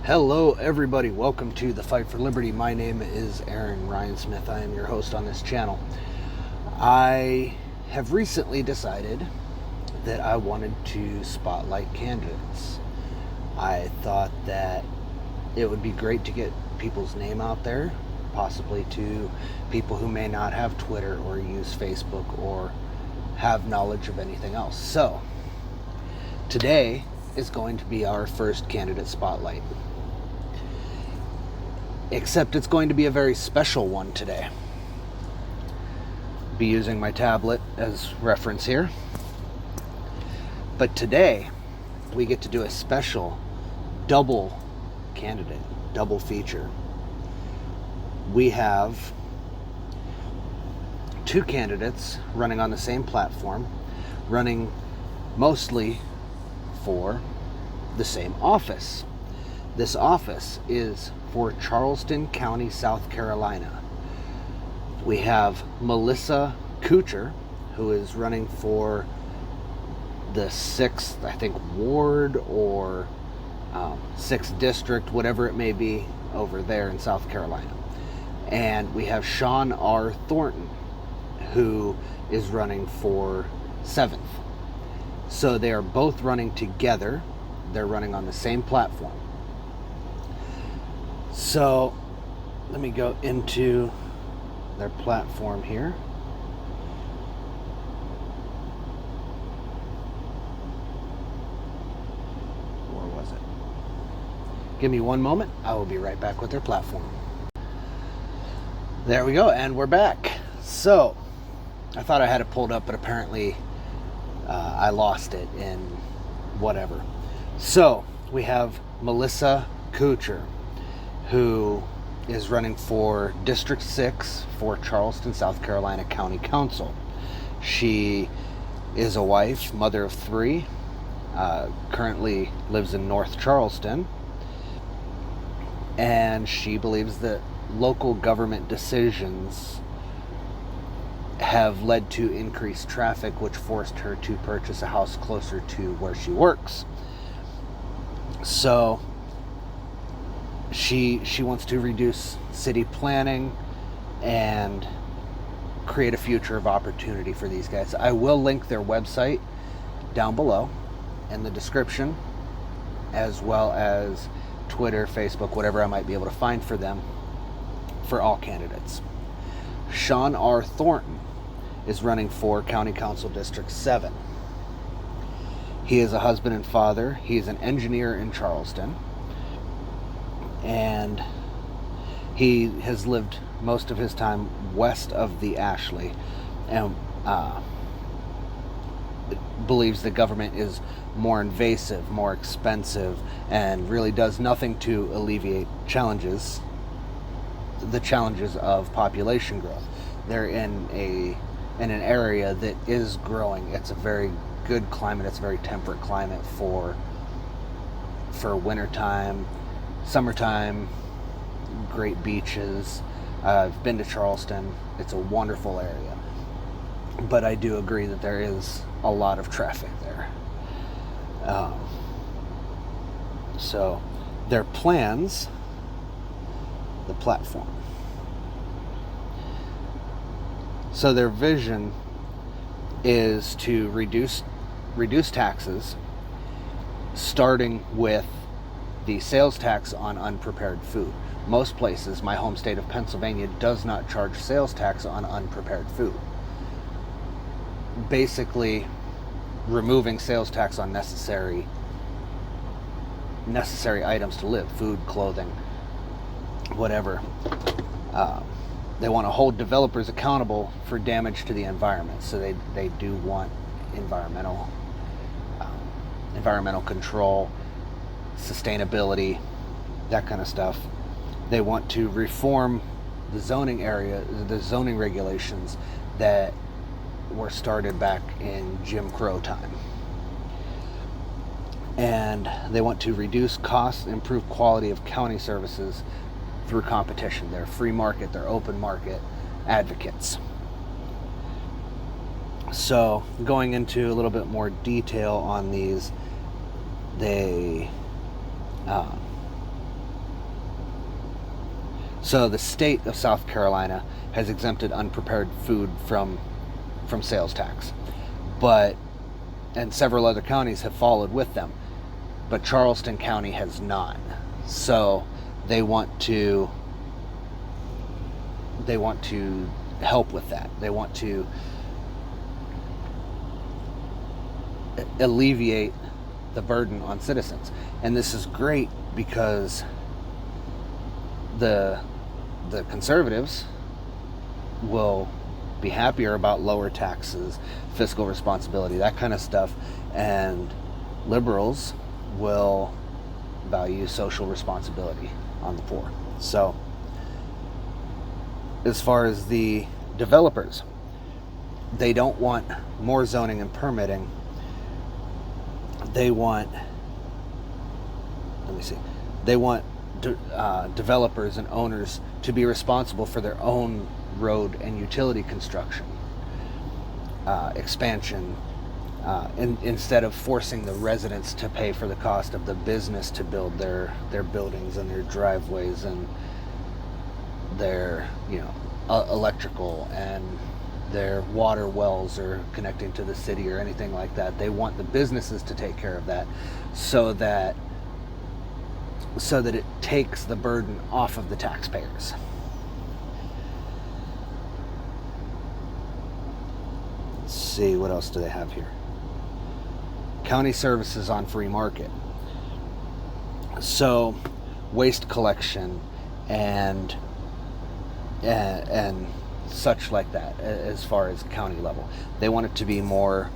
Hello everybody, welcome to the Fight for Liberty. My name is Aaron Ryan Smith. I am your host on this channel. I have recently decided that I wanted to spotlight candidates. I thought that it would be great to get people's name out there, possibly to people who may not have Twitter or use Facebook or have knowledge of anything else. So, today is going to be our first candidate spotlight. Except it's going to be a very special one today. Be using my tablet as reference here. But today, we get to do a special double candidate, double feature. We have two candidates running on the same platform, running mostly for the same office. This office is for Charleston County, South Carolina. We have Melissa Couture, who is running for the 6th, I think, ward or 6th district, whatever it may be, over there in South Carolina. And we have Sean R. Thornton, who is running for 7th. So they are both running together. They're running on the same platform. So let me go into their platform here. Where was it? Give me one moment. I will be right back with their platform. There we go, and we're back. So I thought I had it pulled up, but apparently I lost it in whatever. So we have Melissa Couture, who is running for District 6 for Charleston, South Carolina County Council. She is a wife, mother of 3, currently lives in North Charleston, and she believes that local government decisions have led to increased traffic, which forced her to purchase a house closer to where she works. So she wants to reduce city planning and create a future of opportunity for these guys. I will link their website down below in the description, as well as Twitter, Facebook, whatever I might be able to find for them, for all candidates. Sean R. Thornton is running for County Council District 7. He is a husband and father. He is an engineer in Charleston, and he has lived most of his time west of the Ashley, and believes the government is more invasive, more expensive, and really does nothing to alleviate the challenges of population growth. They're in an area that is growing. It's a very good climate. It's a very temperate climate for wintertime, summertime, great beaches. I've been to Charleston. It's a wonderful area. But I do agree that there is a lot of traffic there. So their plans, the platform. So their vision is to reduce taxes, starting with the sales tax on unprepared food. Most places, my home state of Pennsylvania, does not charge sales tax on unprepared food. Basically, removing sales tax on necessary items to live, food, clothing, whatever. They want to hold developers accountable for damage to the environment, so they do want environmental control, sustainability, that kind of stuff. They want to reform the zoning regulations that were started back in Jim Crow time. And they want to reduce costs, improve quality of county services through competition. They're free market, they're open market advocates. So going into a little bit more detail on these, they So the state of South Carolina has exempted unprepared food from sales tax, and several other counties have followed with them, but Charleston County has not. So they want to help with that. They want to alleviate the burden on citizens, and this is great because the conservatives will be happier about lower taxes, fiscal responsibility, that kind of stuff, and liberals will value social responsibility on the poor. So as far as the developers, they don't want more zoning and permitting. They want developers and owners to be responsible for their own road and utility construction, expansion, instead of forcing the residents to pay for the cost of the business to build their buildings and their driveways and their electrical and their water wells or connecting to the city or anything like that. They want the businesses to take care of that so that it takes the burden off of the taxpayers. Let's see, what else do they have here? County services on free market. So waste collection and such like that, as far as county level. They want it to be more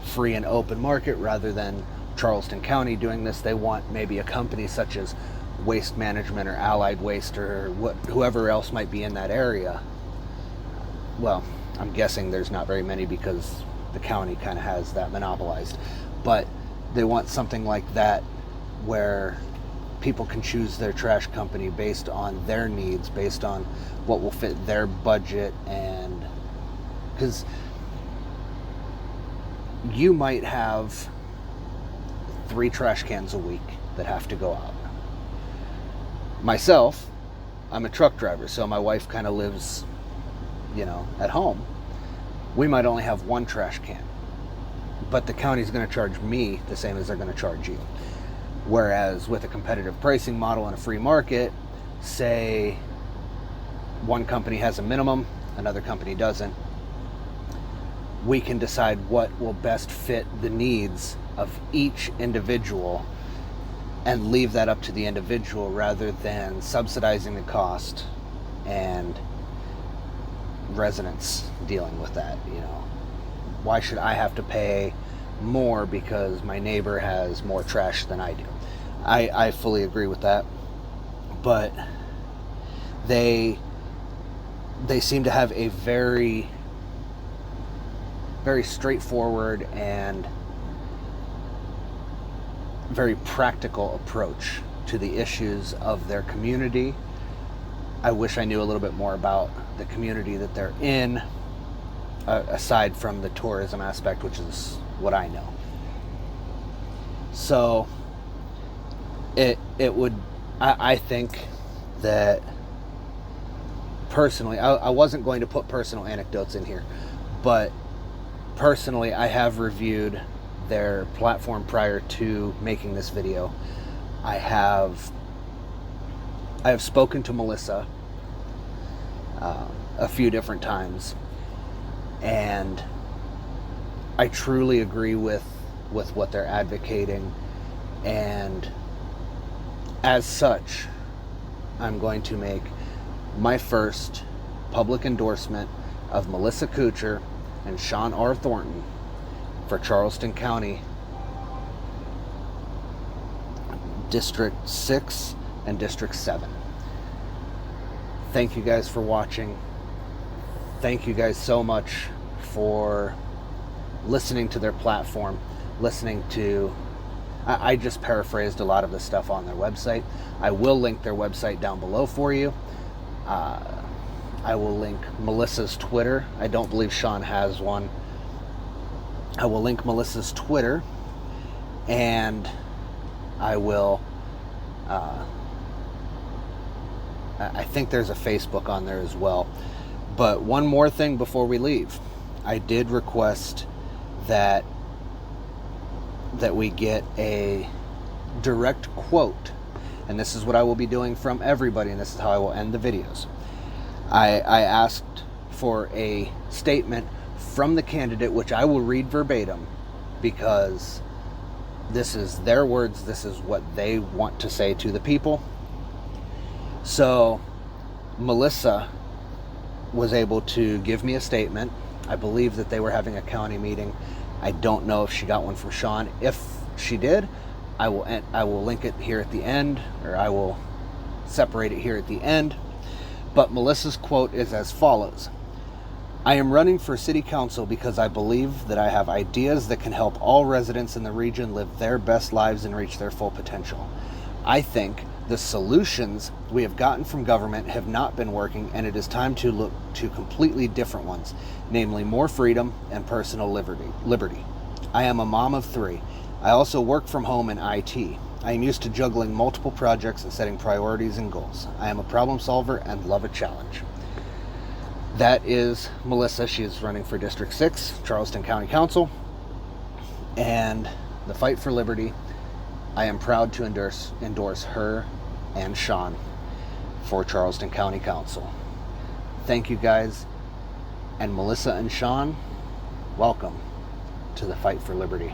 free and open market rather than Charleston County doing this. They want maybe a company such as Waste Management or Allied Waste or whoever else might be in that area. Well, I'm guessing there's not very many because the county kind of has that monopolized. But they want something like that where people can choose their trash company based on their needs, based on what will fit their budget. And because you might have 3 trash cans a week that have to go out. Myself, I'm a truck driver, so my wife kind of lives, at home. We might only have 1 trash can, but the county's going to charge me the same as they're going to charge you. Whereas with a competitive pricing model and a free market, say one company has a minimum, another company doesn't, we can decide what will best fit the needs of each individual and leave that up to the individual rather than subsidizing the cost and residents dealing with that. Why should I have to pay more because my neighbor has more trash than I do? I fully agree with that, but they seem to have a very, very straightforward and very practical approach to the issues of their community. I wish I knew a little bit more about the community that they're in, aside from the tourism aspect, which is what I know. So I think that personally, I wasn't going to put personal anecdotes in here, but personally I have reviewed their platform prior to making this video. I have spoken to Melissa a few different times, and I truly agree with what they're advocating, and as such, I'm going to make my first public endorsement of Melissa Couture and Sean R. Thornton for Charleston County District 6 and District 7. Thank you guys for watching. Thank you guys so much for listening to their platform, listening to... I just paraphrased a lot of the stuff on their website. I will link their website down below for you. I will link Melissa's Twitter. I don't believe Sean has one. I will link Melissa's Twitter, and I will I think there's a Facebook on there as well. But one more thing before we leave. I did request that we get a direct quote, and this is what I will be doing from everybody, and this is how I will end the videos. I asked for a statement from the candidate, which I will read verbatim, because this is their words, this is what they want to say to the people. So Melissa was able to give me a statement. I believe that they were having a county meeting. I don't know if she got one from Sean. If she did, I will link it here at the end, or I will separate it here at the end. But Melissa's quote is as follows: I am running for city council because I believe that I have ideas that can help all residents in the region live their best lives and reach their full potential. I think the solutions we have gotten from government have not been working, and it is time to look to completely different ones, namely more freedom and personal liberty. I am a mom of 3. I also work from home in IT. I am used to juggling multiple projects and setting priorities and goals. I am a problem solver and love a challenge. That is Melissa. She is running for District 6, Charleston County Council. And the fight for liberty, I am proud to endorse her and Sean for Charleston County Council. Thank you guys. And Melissa and Sean, welcome to the fight for liberty.